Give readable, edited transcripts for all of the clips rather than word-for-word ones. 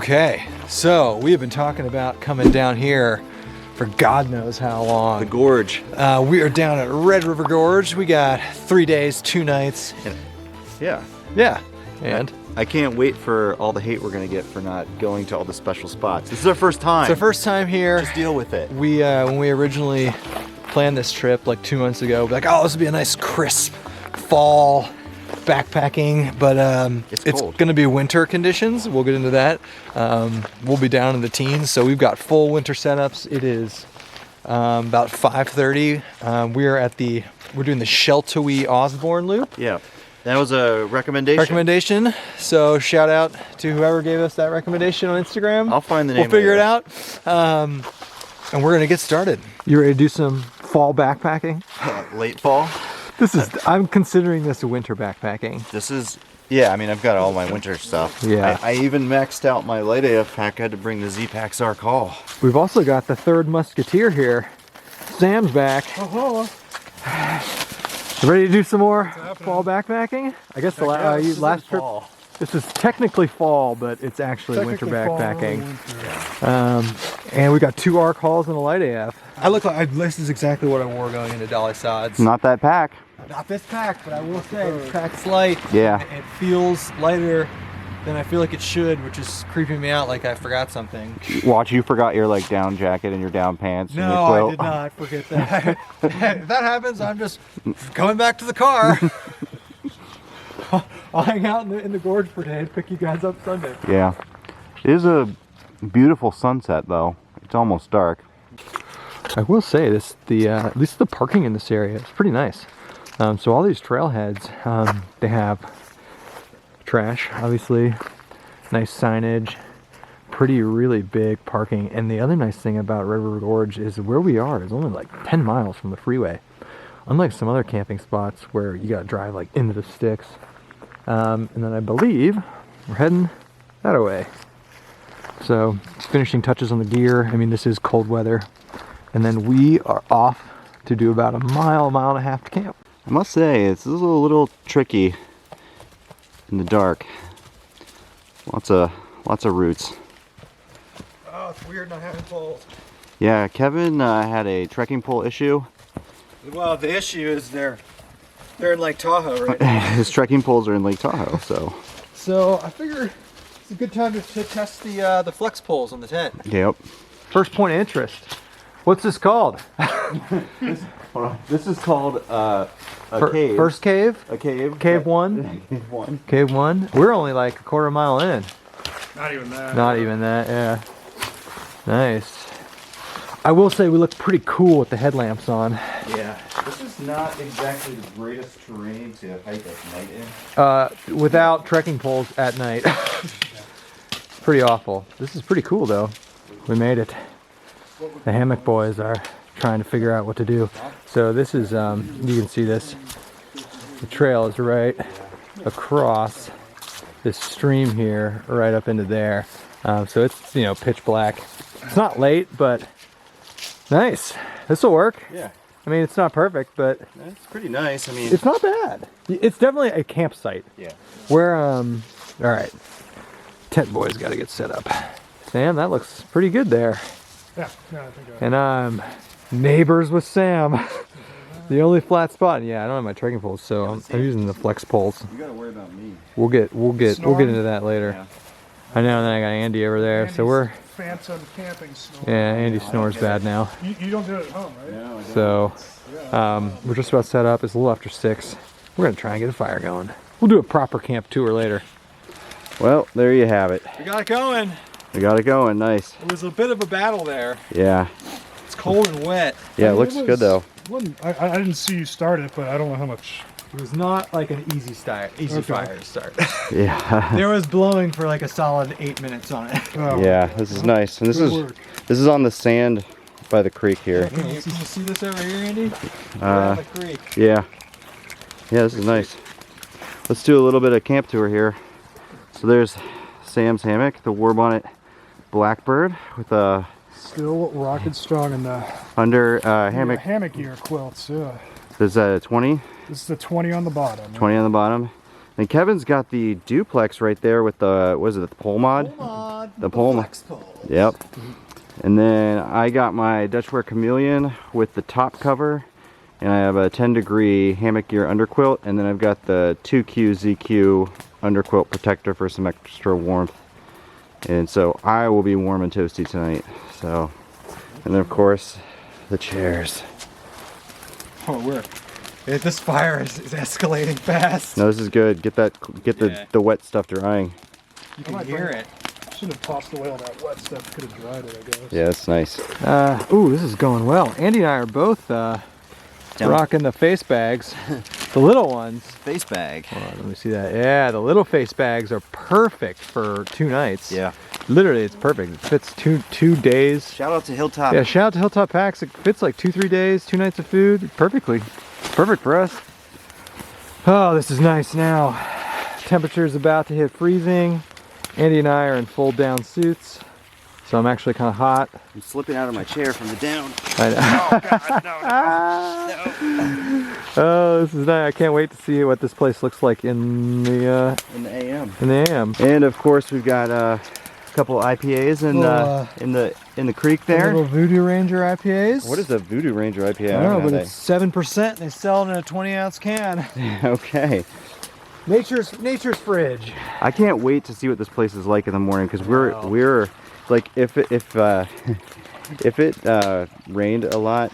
Okay, so we have been talking about coming down here for God knows how long. The gorge. We are down at Red River Gorge. We got 3 days, 2 nights. Yeah. Yeah, and? I can't wait for all the hate we're gonna get for not going to all the special spots. This is our first time. It's our first time here. Just deal with it. We, when we originally planned this trip like 2 months ago, we're like, oh, this would be a nice crisp fall backpacking, but it's gonna be winter conditions. We'll get into that. We'll be down in the teens, so we've got full winter setups. It is about 5:30. We're doing the Sheltowee-Osborne loop. Yeah, that was a recommendation. So shout out to whoever gave us that recommendation on Instagram. I'll find the name. We'll figure it out. And we're gonna get started. You ready to do some fall backpacking? Late fall. I'm considering this a winter backpacking. This is, yeah, I mean, I've got all my winter stuff. Yeah. I even maxed out my light AF pack. I had to bring the Z-Pack Zark Hall. We've also got the third musketeer here. Sam's back. Ready to do some more fall backpacking? I guess the last trip. Fall. This is technically fall, but it's actually winter backpacking. And we got 2 arc hauls and a light AF. This is exactly what I wore going into Dolly Sods. Not that pack. Not this pack, but I will say this pack's light. Yeah. It feels lighter than I feel like it should, which is creeping me out like I forgot something. Watch, you forgot your like down jacket and your down pants. No, and your quilt. I did not forget that. If that happens, I'm just going back to the car. I'll hang out in the gorge for today and pick you guys up Sunday. Yeah. It is a beautiful sunset though. It's almost dark. I will say this, at least the parking in this area is pretty nice. So all these trailheads, they have trash, obviously, nice signage, really big parking. And the other nice thing about Red River Gorge is where we are is only like 10 miles from the freeway. Unlike some other camping spots where you gotta drive like into the sticks. And then I believe we're heading that way. So finishing touches on the gear. I mean, this is cold weather. And then we are off to do about a mile and a half to camp. I must say, this is a little tricky in the dark. Lots of roots. Oh, it's weird not having poles. Yeah, Kevin had a trekking pole issue. Well, the issue is they're in Lake Tahoe right now. His trekking poles are in Lake Tahoe, so. So I figure it's a good time to test the flex poles on the tent. Yep. First point of interest. What's this called? This is called a cave. First cave? A cave. Cave 1? Cave 1. Cave 1? We're only like a quarter mile in. Not even that. Not even that, yeah. Nice. I will say we look pretty cool with the headlamps on. Yeah. This is not exactly the greatest terrain to hike at night in. Without trekking poles at night. Pretty awful. This is pretty cool though. We made it. The hammock boys are trying to figure out what to do. So this is, you can see this. The trail is right across this stream here, right up into there. So it's, you know, pitch black. It's not late, but nice. This will work. Yeah. I mean, it's not perfect, but It's pretty nice. I mean, it's not bad. It's definitely a campsite. Yeah. Where, all right. Tent boys got to get set up. Sam, that looks pretty good there. Yeah, I think And I'm neighbors with Sam. The only flat spot. Yeah, I don't have my trekking poles, so I'm using the flex poles. you gotta worry about me. We'll get into that later. Yeah. I know, and then I got Andy over there, so we're phantom camping snore. yeah. Andy snores bad now, You don't do it at home, right? No, I don't. so we're just about set up. It's a little after 6. We're gonna try and get a fire going. We'll do a proper camp tour later. Well, there you have it. We got it going. We got it going. Nice. It was a bit of a battle there. Yeah. It's cold and wet. Yeah, it looks good though. I didn't see you start it, but I don't know how much. It was not like an easy fire to start. Yeah. There was blowing for like a solid 8 minutes on it. Oh, Yeah, this is nice. And Good this is on the sand by the creek here. Can you see this over here, Andy? Uh, the creek. Yeah. Yeah, this is nice. Let's do a little bit of camp tour here. So there's Sam's hammock, the Warbonnet Blackbird with a Still rocking strong in the hammock. hammock gear quilts. Yeah. There's a 20. This is the 20 on the bottom. 20 on the bottom. And Kevin's got the duplex right there with the, what is it, the pole mod? The pole mod. Yep. And then I got my Dutchware Chameleon with the top cover. And I have a 10-degree hammock gear underquilt. And then I've got the 2Q ZQ underquilt protector for some extra warmth. And so I will be warm and toasty tonight. So, and then of course, the chairs. Oh, this fire is escalating fast. No, this is good. Get the wet stuff drying. You can hear it. Should have tossed away all that wet stuff. Could have dried it, I guess. Yeah, that's nice. Ooh, this is going well. Andy and I are both rocking the face bags. The little ones. Face bag. Hold on, let me see that. Yeah, the little face bags are perfect for 2 nights. Yeah. Literally, it's perfect. It fits two days. Shout out to Hilltop. Yeah, shout out to Hilltop Packs. It fits like 2-3 days, 2 nights of food perfectly. Perfect for us. Oh, this is nice now. Temperature's about to hit freezing. Andy and I are in full down suits, so I'm actually kind of hot. I'm slipping out of my chair from the down. Oh, this is nice. I can't wait to see what this place looks like in the AM. In the AM. And of course, we've got a couple IPAs in the creek there. Little Voodoo Ranger IPAs. What is a Voodoo Ranger IPA? I don't know, but it's 7%. They sell it in a 20-ounce can. Okay. Nature's fridge. I can't wait to see what this place is like in the morning because we're like if it rained a lot.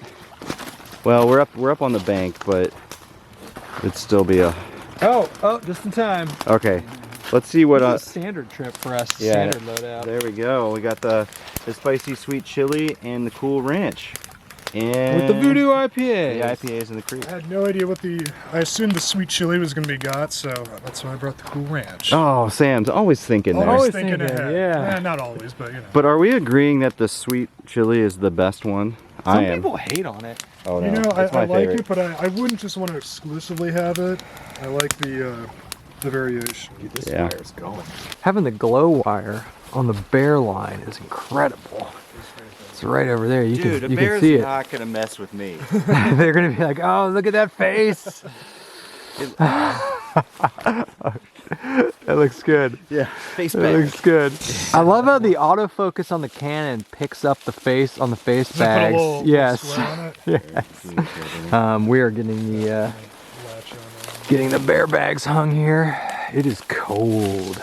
Well, we're up on the bank, but it'd still be a. Oh, just in time. Okay. Let's see what a standard trip for us. Yeah, standard loadout. There we go. We got the spicy sweet chili and the Cool Ranch. And with the Voodoo IPA. The IPAs in the creek. I had no idea I assumed the sweet chili was going to be got, so that's why I brought the Cool Ranch. Oh, Sam's always thinking there. Always thinking ahead. Yeah. Not always, but you know. But are we agreeing that the sweet chili is the best one? Some people hate on it. Oh, no. You know, It's my I like favorite. it, but I wouldn't just want to exclusively have it. I like the variation. Dude, this Yeah. fire's going. Having the glow wire on the bear line is incredible. It's right over there. You can see it. not gonna mess with me. They're gonna be like, "Oh, look at that face." That looks good. Yeah, face That looks good. I love how the autofocus on the Canon picks up the face on the face Does it put a bags. little Yes. square on it? Yes. We are getting the Latch on it. getting the bear bags hung here. It is cold.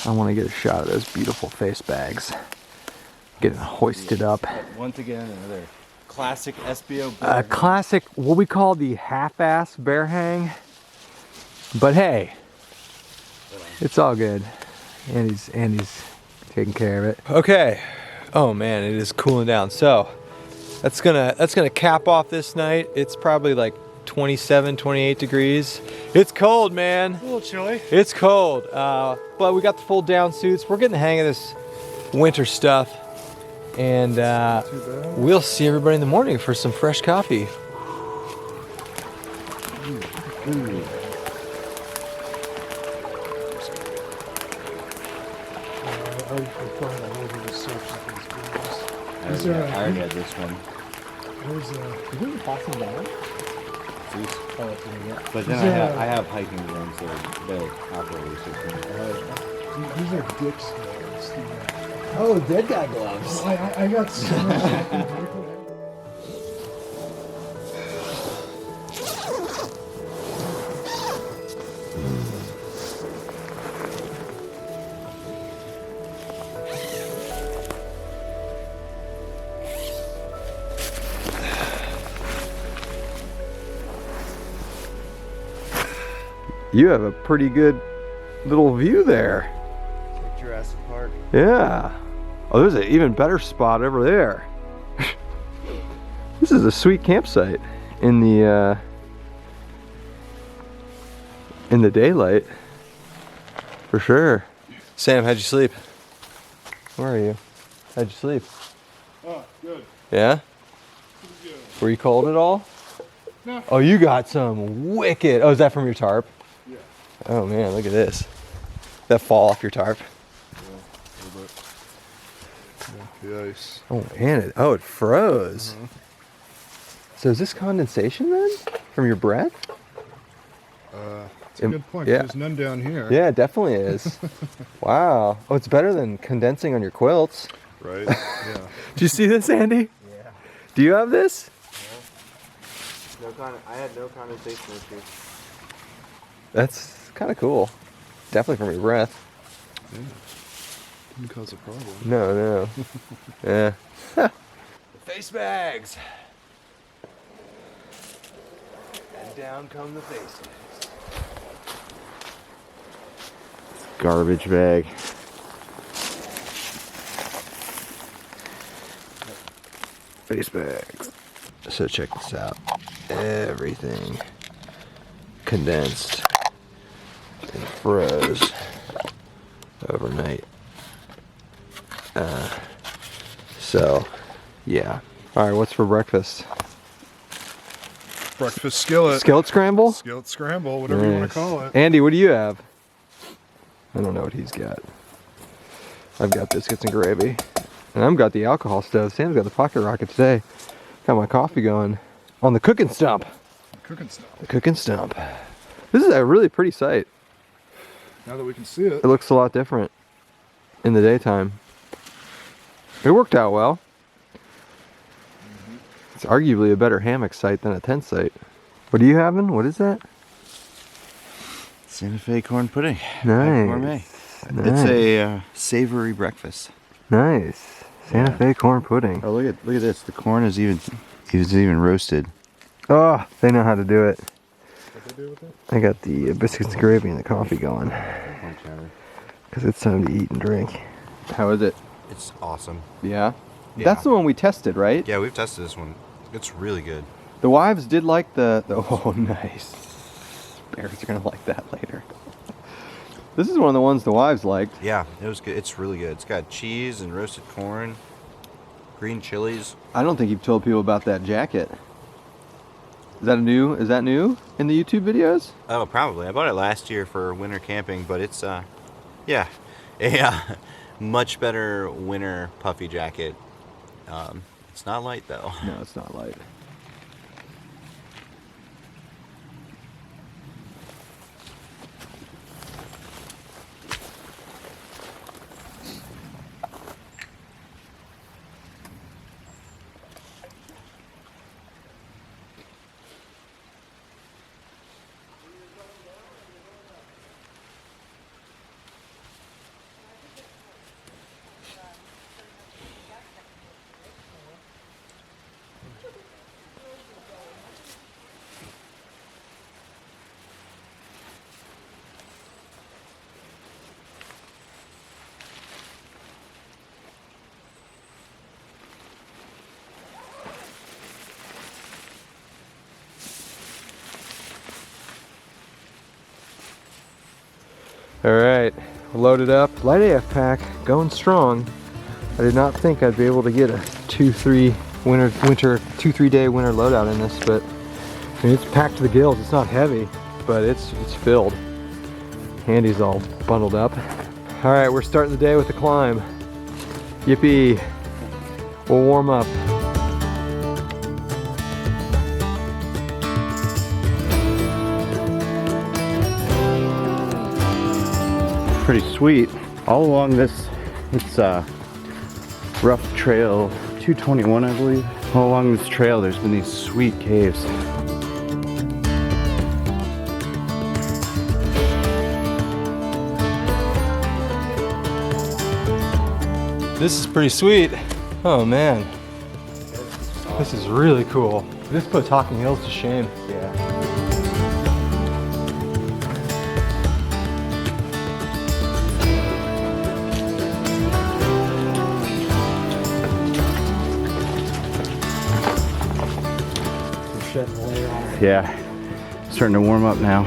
I want to get a shot of those beautiful face bags. Get it hoisted up. Once again, another classic SBO. A classic, what we call the half-ass bear hang. But hey, it's all good. Andy's taking care of it. Okay. Oh man, it is cooling down. So that's gonna cap off this night. It's probably like 27, 28 degrees. It's cold, man. A little chilly. It's cold. But we got the full down suits. We're getting the hang of this winter stuff. And we'll see everybody in the morning for some fresh coffee. I already had this one. But then I have hiking ones that outdoor research. These are Dick's gloves. Oh, dead guy gloves. I got so much. You have a pretty good little view there. Jurassic Park. Yeah. Oh, there's an even better spot over there. This is a sweet campsite in the daylight, for sure. Sam, how'd you sleep? Where are you? How'd you sleep? Oh, good. Yeah? Pretty good. Were you cold at all? No. Oh, you got some wicked. Oh, is that from your tarp? Yeah. Oh man, look at this. That fall off your tarp. Yeah, a little bit. Yeah, the ice. Oh man, it froze. So is this condensation then? From your breath? It's a good point. Yeah. There's none down here. Yeah, it definitely is. Wow. Oh, it's better than condensing on your quilts. Right? Yeah. Do you see this, Andy? Yeah. Do you have this? I had no condensation issues. That's kind of cool. Definitely from your breath. Yeah. Didn't cause a problem. No. Yeah. The face bags. And down come the face bags. Garbage bag. Face bags. So check this out. Everything condensed and froze overnight. So, yeah. All right, what's for breakfast? Breakfast skillet. Skillet scramble? Skillet scramble, whatever you want Nice. to call it. Andy, what do you have? I don't know what he's got. I've got biscuits and gravy. And I've got the alcohol stove. Sam's got the pocket rocket today. Got my coffee going on the cooking stump. Cooking stuff. The cooking stump. This is a really pretty site. Now that we can see it. It looks a lot different in the daytime. It worked out well. It's arguably a better hammock site than a tent site. What are you having? What is that? Santa Fe corn pudding. Nice. Gourmet. Nice. It's a savory breakfast. Nice. Santa Yeah. Fe corn pudding. Oh, look at this. The corn is even roasted. Oh, they know how to do it. What they do with it? I got the biscuits and gravy and the coffee going. Because it's time to eat and drink. How is it? It's awesome. Yeah? Yeah. That's the one we tested, right? Yeah, we've tested this one. It's really good. The wives did like the oh, nice. Bears are going to like that later. This is one of the ones the wives liked. Yeah, it was good. It's really good. It's got cheese and roasted corn, green chilies. I don't think you've told people about that jacket. Is that new in the YouTube videos? Oh, probably. I bought it last year for winter camping, but it's yeah, a much better winter puffy jacket. It's not light though. No, it's not light. All right, loaded up. Light AF pack, going strong. I did not think I'd be able to get a 2-3 day winter loadout in this, but I mean, it's packed to the gills. It's not heavy, but it's filled. Andy's all bundled up. All right, we're starting the day with the climb. Yippee! We'll warm up. Pretty sweet. All along this, it's rough trail 221, I believe. All along this trail, there's been these sweet caves. This is pretty sweet. Oh man, this is really cool. This puts Hocking Hills to shame. Yeah. shedding the layer on it. Yeah, starting to warm up now.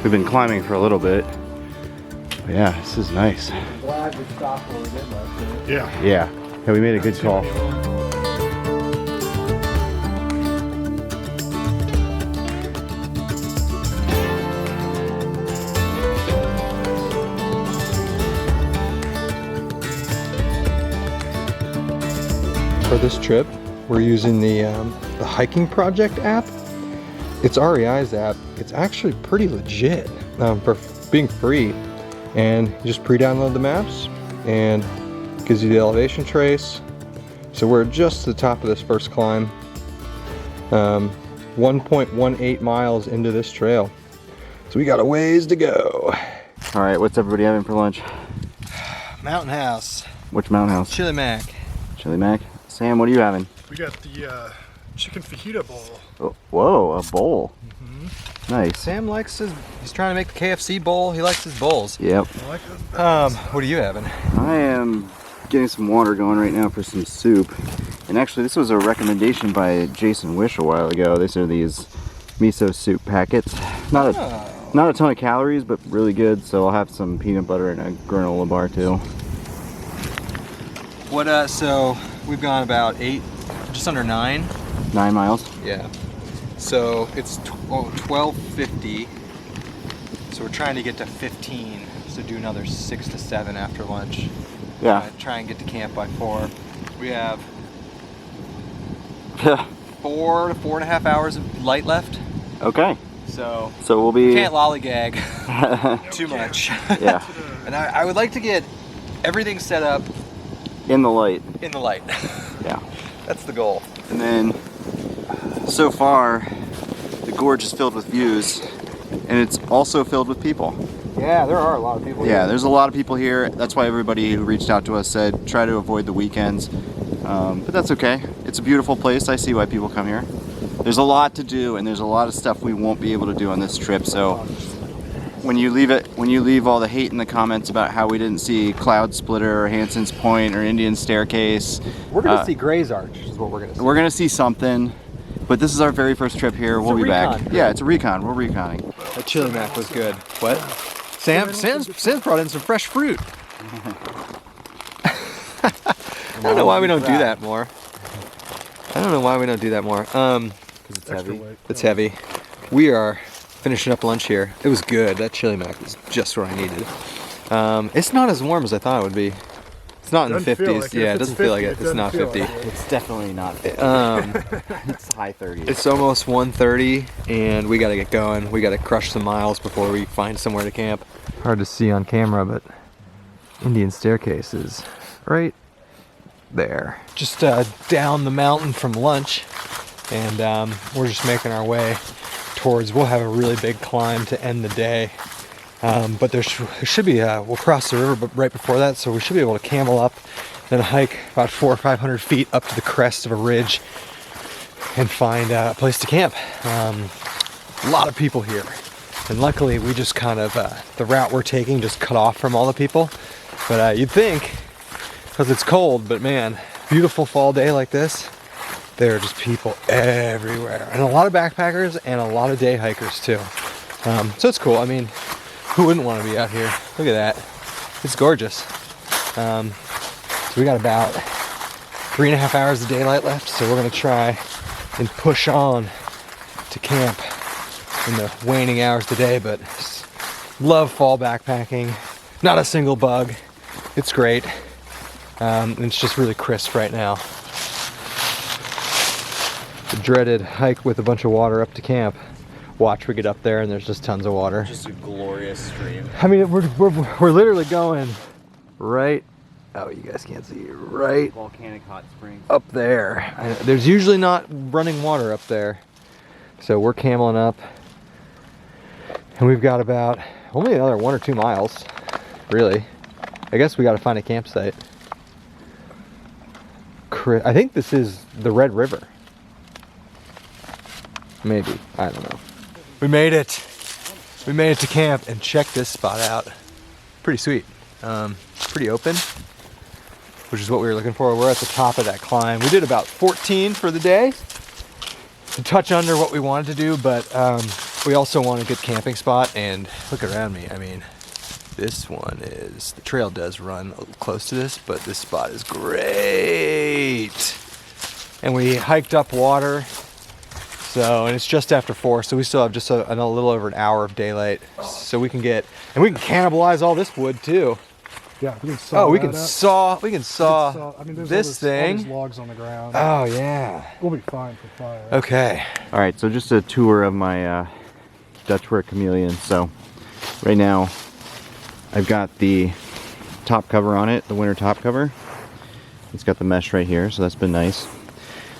We've been climbing for a little bit. But yeah, this is nice. Glad we stopped where we did last night. Yeah, we made a good call. For this trip, we're using the Hiking Project app. It's REI's app. It's actually pretty legit for being free. And you just pre-download the maps and it gives you the elevation trace. So we're just at the top of this first climb. 1.18 miles into this trail. So we got a ways to go. All right, what's everybody having for lunch? Mountain House. Which mountain house? Chili Mac. Chili Mac. Sam, what are you having? We got the chicken fajita bowl. Oh, whoa, a bowl. Nice. Sam likes he's trying to make the KFC bowl. He likes his bowls. Yep. I like those. What are you having? I am getting some water going right now for some soup. And actually, this was a recommendation by Jason Wish a while ago. These are these miso soup packets. Not a ton of calories, but really good. So I'll have some peanut butter and a granola bar too. What? So we've gone about just under 9. 9 miles. Yeah. So it's 12:50. So we're trying to get to 15. So do another 6 to 7 after lunch. Yeah. Try and get to camp by 4. We have Yeah. 4 to 4.5 hours of light left. Okay. So we'll be. can't lollygag too much. Yeah. And I would like to get everything set up In the light. in the light. Yeah. That's the goal. And then, so far, the gorge is filled with views, and it's also filled with people. Yeah, there are a lot of people Yeah, there's a lot of people here. That's why everybody who reached out to us said try to avoid the weekends. But that's okay. It's a beautiful place. I see why people come here. There's a lot to do, and there's a lot of stuff we won't be able to do on this trip. So when you leave all the hate in the comments about how we didn't see Cloud Splitter or Hanson's Point or Indian Staircase, We're gonna see Gray's Arch is what we're gonna see. we're gonna see something. But this is our very first trip here. We'll be back. recon. Yeah, it's a recon. We're reconning. That chili mac was good. What? Sam's brought in some fresh fruit. I don't know why we don't do that more. It's heavy. It's heavy. We are finishing up lunch here. It was good. That chili mac was just what I needed. It's not as warm as I thought it would be. It's not in the Doesn't feel 50s. like it. Yeah, If it it's doesn't feel like 50, it. It's not doesn't 50. feel like it. It's definitely not 50. It's high 30s. It's almost 1:30 and we gotta get going. We gotta crush some miles before we find somewhere to camp. Hard to see on camera, but Indian Staircase is right there. Just down the mountain from lunch, and we're just making our way towards, we'll have a really big climb to end the day. But there should be, we'll cross the river right before that, so we should be able to camel up, then hike about 400 or 500 feet up to the crest of a ridge and find a place to camp. A lot of people here. And luckily we just kind of, the route we're taking just cut off from all the people. But you'd think, because it's cold, but man, beautiful fall day like this, there are just people everywhere. And a lot of backpackers and a lot of day hikers too. So it's cool. I mean, who wouldn't want to be out here? Look at that. It's gorgeous. So we got about 3.5 hours of daylight left, so we're gonna try and push on to camp in the waning hours today, but love fall backpacking. Not a single bug. It's great. And it's just really crisp right now. The dreaded hike with a bunch of water up to camp. Watch, we get up there and there's just tons of water. Just a glorious stream. I mean, we're literally going right, oh, you guys can't see, right Volcanic hot spring. up there. There's usually not running water up there. So we're cameling up. And we've got about only another 1 or 2 miles, really. I guess we got to find a campsite. I think this is the Red River. Maybe, I don't know. We made it. We made it to camp, and check this spot out. Pretty sweet. Pretty open, which is what we were looking for. We're at the top of that climb. We did about 14 for the day. touch under what we wanted to do, but we also want a good camping spot. And look around me. I mean, this one is, the trail does run close to this, but this spot is great. And we hiked up water. So, and it's just after 4, so we still have just a little over an hour of daylight. So we can get, and we can cannibalize all this wood too. Yeah, we can saw. We can saw I mean, there's this thing. all these logs on the ground. Oh yeah. We'll be fine for fire. Okay. All right, so just a tour of my Dutch-ware chameleon. So right now I've got the top cover on it, the winter top cover. It's got the mesh right here, so that's been nice.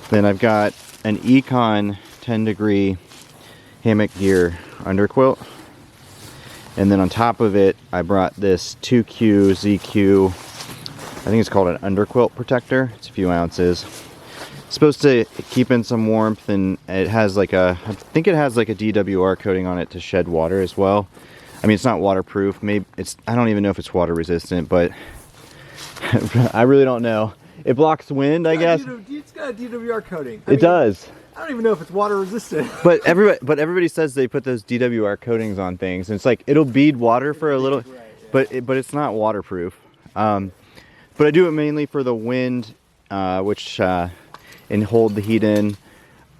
Then I've got an Econ 10-degree hammock gear underquilt. And then on top of it, I brought this 2Q ZQ, I think it's called an underquilt protector. It's a few ounces. It's supposed to keep in some warmth, and it has like I think it has like a DWR coating on it to shed water as well. I mean, it's not waterproof. Maybe I don't even know if it's water resistant, but I really don't know. It blocks wind, I guess. It's got a DWR coating. It does. I don't even know if it's water resistant. But everybody says they put those DWR coatings on things, and it's like it'll bead water for a little, but it's not waterproof. But I do it mainly for the wind, and hold the heat in.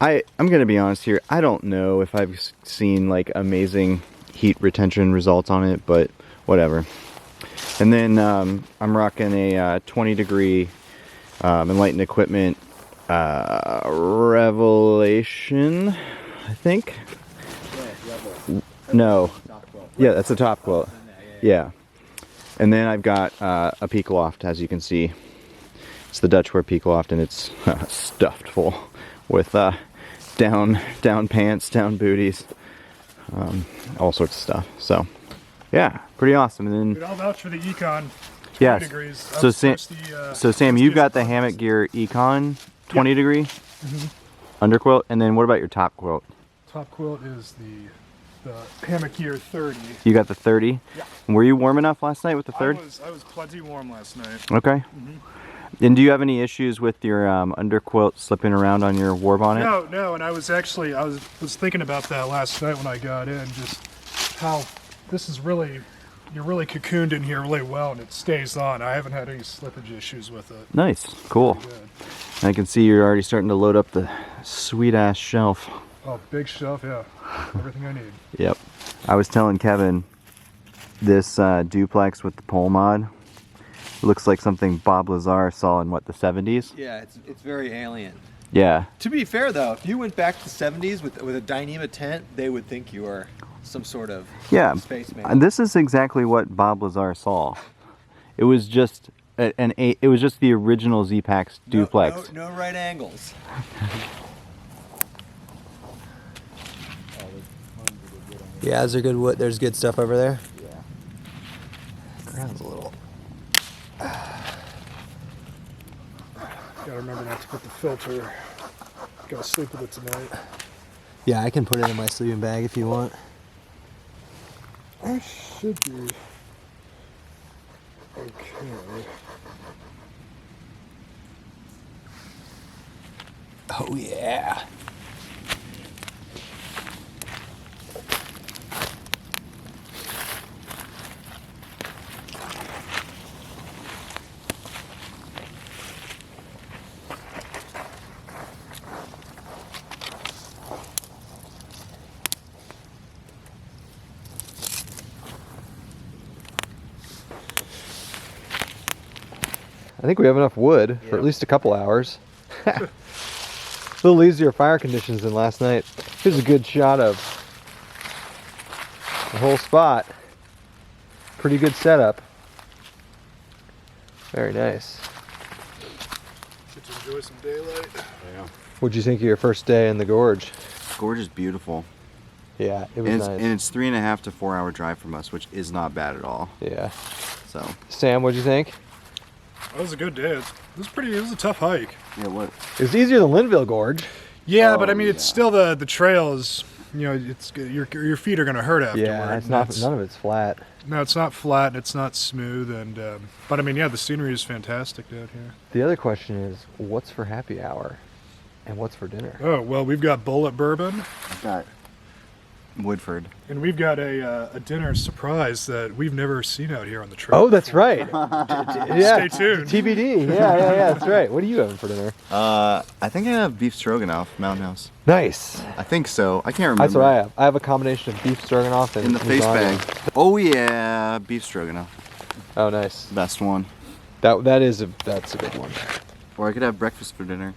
I'm gonna be honest here. I don't know if I've seen like amazing heat retention results on it, but whatever. And then I'm rocking a 20-degree Enlightened Equipment Revelation, I think. No. Yeah, that's a top quilt. Yeah. And then I've got a peak loft, as you can see. It's the Dutch-ware peak loft, and it's stuffed full with down pants, down booties, all sorts of stuff. So, yeah, pretty awesome. And then, Dude, I'll vouch for the Econ. yes. Degrees. So Sam, you've got the hammock gear Econ 20 degree underquilt, and then what about your top quilt? Top quilt is the hammock gear 30. You got the 30. Yeah. Were you warm enough last night with the 30? I was plenty warm last night. Okay. And do you have any issues with your underquilt slipping around on your war bonnet? No, and I was thinking about that last night when I got in, just how this is really, you're really cocooned in here really well, and it stays on. I haven't had any slippage issues with it. Nice, cool. Good. I can see you're already starting to load up the sweet ass shelf. Oh, big shelf, yeah. Everything I need. Yep. I was telling Kevin, this duplex with the pole mod looks like something Bob Lazar saw in what, the 70s? Yeah, it's very alien. Yeah. To be fair though, if you went back to the 70s with a Dyneema tent, they would think you were some sort of spaceman. And this is exactly what Bob Lazar saw. It was just it was just the original Z-Pax duplex. No right angles. Yeah, is there good wood? There's good stuff over there. Yeah. Ground's a little. Gotta remember not to put the filter. Gotta sleep with it tonight. Yeah, I can put it in my sleeping bag if you want. I should be okay. Oh yeah. I think we have enough wood for at least a couple hours. A little easier fire conditions than last night. Here's a good shot of the whole spot. Pretty good setup. Very nice. Get to enjoy some daylight. Yeah. What'd you think of your first day in the gorge? Gorge is beautiful. Yeah, it was And nice. and it's 3.5 to 4 hour drive from us, which is not bad at all. Yeah. So. Sam, what'd you think? That was a good day. It was a tough hike. Yeah. What? It was easier than Linville Gorge. Yeah, Oh, but I mean, it's yeah. still the trail is, you know, it's your feet are gonna hurt afterward. Yeah, it's not. None of it's flat. No, it's not flat and it's not smooth, and but I mean, yeah, the scenery is fantastic out here. The other question is, what's for happy hour? And what's for dinner? Oh, well, we've got bullet bourbon, I've got Woodford. and we've got a dinner surprise that we've never seen out here on the trail. Oh, that's before. right. Yeah. Stay tuned. TBD. Yeah, that's right. What are you having for dinner? I think I have beef stroganoff, Mountain House. Nice. I think so. I can't remember. That's what I have. I have a combination of beef stroganoff and In the face lasagna. bag. Oh yeah, beef stroganoff. Oh, nice. Best one. That's a good one. Or I could have breakfast for dinner.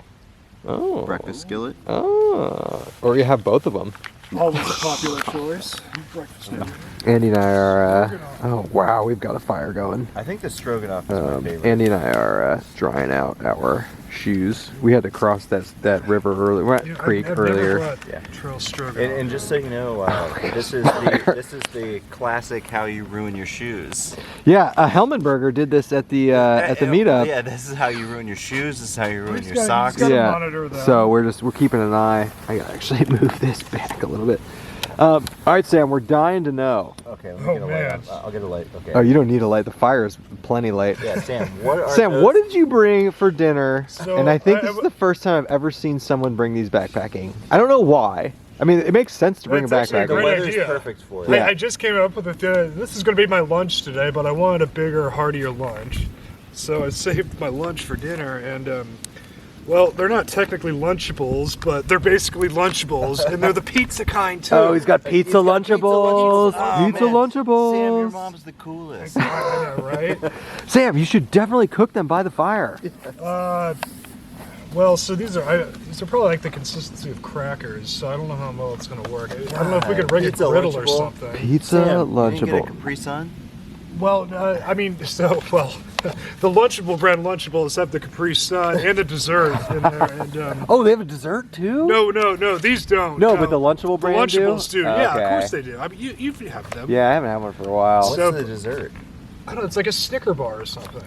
Oh. Breakfast skillet. Oh. Or you have both of them. Always a popular choice. Breakfast dinner. Andy and I are. Oh wow, we've got a fire going. I think the stroganoff is my favorite. Andy and I are drying out our shoes. We had to cross that river earlier, Yeah, creek I've earlier. Never brought Yeah. trail stroganoff. And just so you know, this is the classic how you ruin your shoes. Yeah, Helmenberger did this at the meetup. Yeah, this is how you ruin your shoes. This is how you ruin your Just socks. gotta Yeah. monitor that. So we're keeping an eye. I gotta actually move this back a little bit. All right, Sam, we're dying to know. Okay, let me Oh, get a man. light. I'll get a light. Okay. Oh, you don't need a light. The fire is plenty light. Yeah, Sam. What are Sam, those? what did you bring for dinner? So, And I think I- this is the first time I've ever seen someone bring these backpacking. I don't know why. I mean, it makes sense to bring It's a actually a backpack. The great weather's idea. perfect for it. Yeah. I just came up with it. This is going to be my lunch today, but I wanted a bigger, heartier lunch. So I saved my lunch for dinner, and well, they're not technically Lunchables, but they're basically Lunchables, and they're the pizza kind too. Oh, he's got pizza Lunchables. Oh, Pizza man. Lunchables. Sam, your mom's the coolest. I know, right? Sam, you should definitely cook them by the fire. Well, so these are probably like the consistency of crackers. So I don't know how well it's going to work. I don't know if we could rig a Pizza griddle or Lunchable. something. Pizza Sam, you didn't get a Lunchable. Capri Sun? Well, I mean, the Lunchable brand Lunchables have the Capri Sun and the dessert in there, and Oh, they have a dessert too? no, these don't. No, but the Lunchable the brand do? Lunchables do. Yeah, Okay. of course they do. I mean, you have them. Yeah, I haven't had one for a while. What's So- the dessert? I don't know. It's like a Snicker bar or something.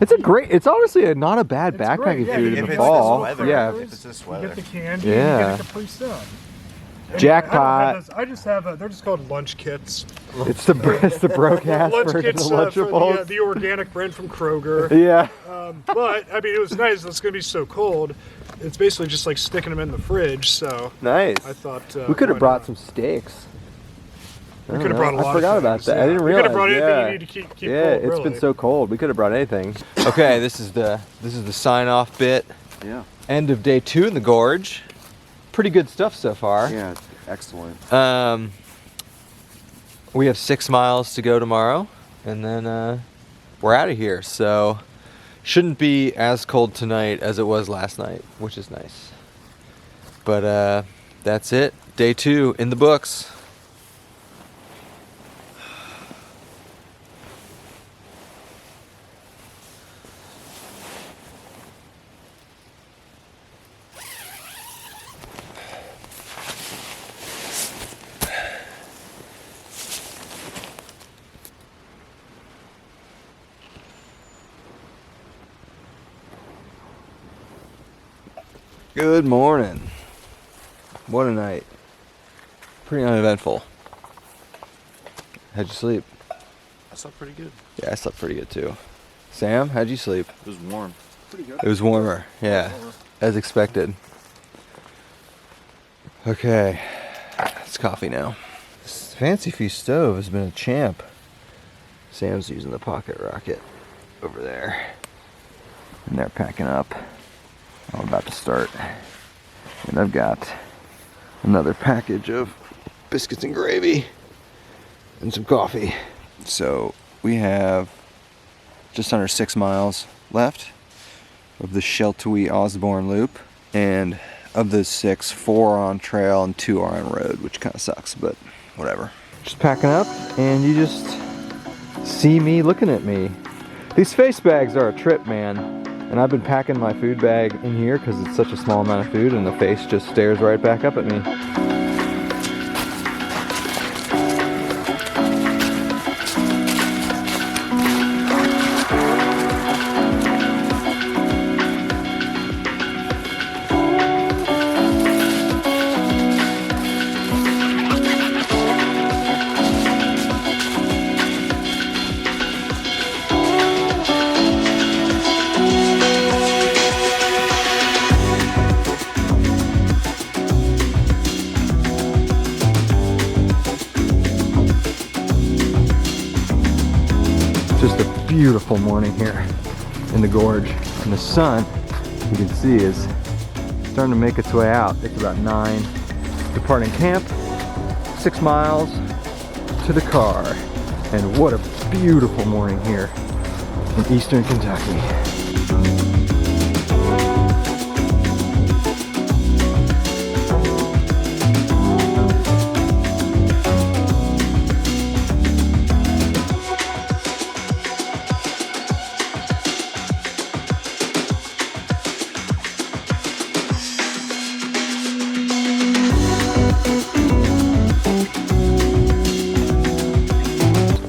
It's honestly not a bad It's backpacking great, yeah, food if in the it's fall. this weather. Yeah. If it's this You weather. get the candy. Yeah. And you get a Capri Sun. And Jackpot. I just have. They're just called lunch kits. It's the broadcast Lunch version of kits for Lunchables. the organic brand from Kroger. Yeah. But I mean, it was nice. It's going to be so cold. It's basically just like sticking them in the fridge. So Nice. I thought We could have why brought not? some steaks. We could have brought a lot. I forgot of about things, that. yeah. I didn't We could have realize. brought anything Yeah. you need to keep Yeah, cold. it's really. been so cold. We could have brought anything. Okay, this is the sign off bit. Yeah. End of day 2 in the gorge. Pretty good stuff so far. Yeah, excellent. We have 6 miles to go tomorrow, and then we're out of here. So shouldn't be as cold tonight as it was last night, which is nice. But that's it. Day 2 in the books. Good morning. What a night. Pretty uneventful. How'd you sleep? I slept pretty good. Yeah, I slept pretty good too. Sam, how'd you sleep? It was warm. It was warmer, yeah, as expected. Okay, it's coffee now. This Fancy Feast stove has been a champ. Sam's using the pocket rocket over there. And they're packing up. I'm about to start. And I've got another package of biscuits and gravy and some coffee. So we have just under 6 miles left of the Sheltowee-Osborne loop. And of those 6, 4 are on trail and 2 are on road, which kind of sucks, but whatever. Just packing up, and you just see me looking at me. These face bags are a trip, man. And I've been packing my food bag in here because it's such a small amount of food, and the face just stares right back up at me. Just a beautiful morning here in the gorge. And the sun, you can see, is starting to make its way out. It's about 9. Departing camp, 6 miles to the car. And what a beautiful morning here in eastern Kentucky.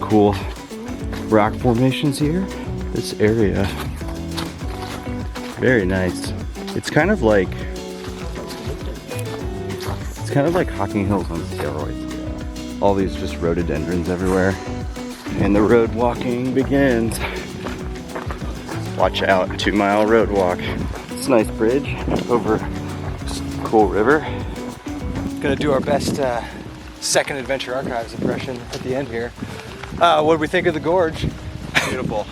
Cool rock formations here. This area, very nice. It's kind of like Hocking Hills on steroids. All these just rhododendrons everywhere, and the road walking begins. Watch out, 2-mile road walk. It's a nice bridge over this cool river. Gonna do our best second Adventure Archives impression at the end here. What do we think of the gorge? Beautiful.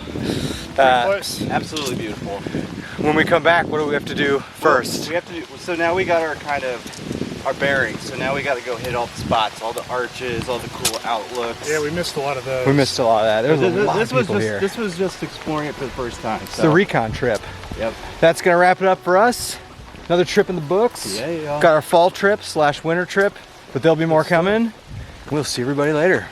Absolutely beautiful. When we come back, what do we have to do first? We have to do, so now we got our bearings. So now we got to go hit all the spots, all the arches, all the cool outlooks. Yeah, we missed a lot of those. We missed a lot of that. There was a lot of people here. This was just exploring it for the first time. It's the recon trip. Yep. That's gonna wrap it up for us. Another trip in the books. Yeah. Got our fall trip / winter trip, but there'll be more coming. We'll see everybody later.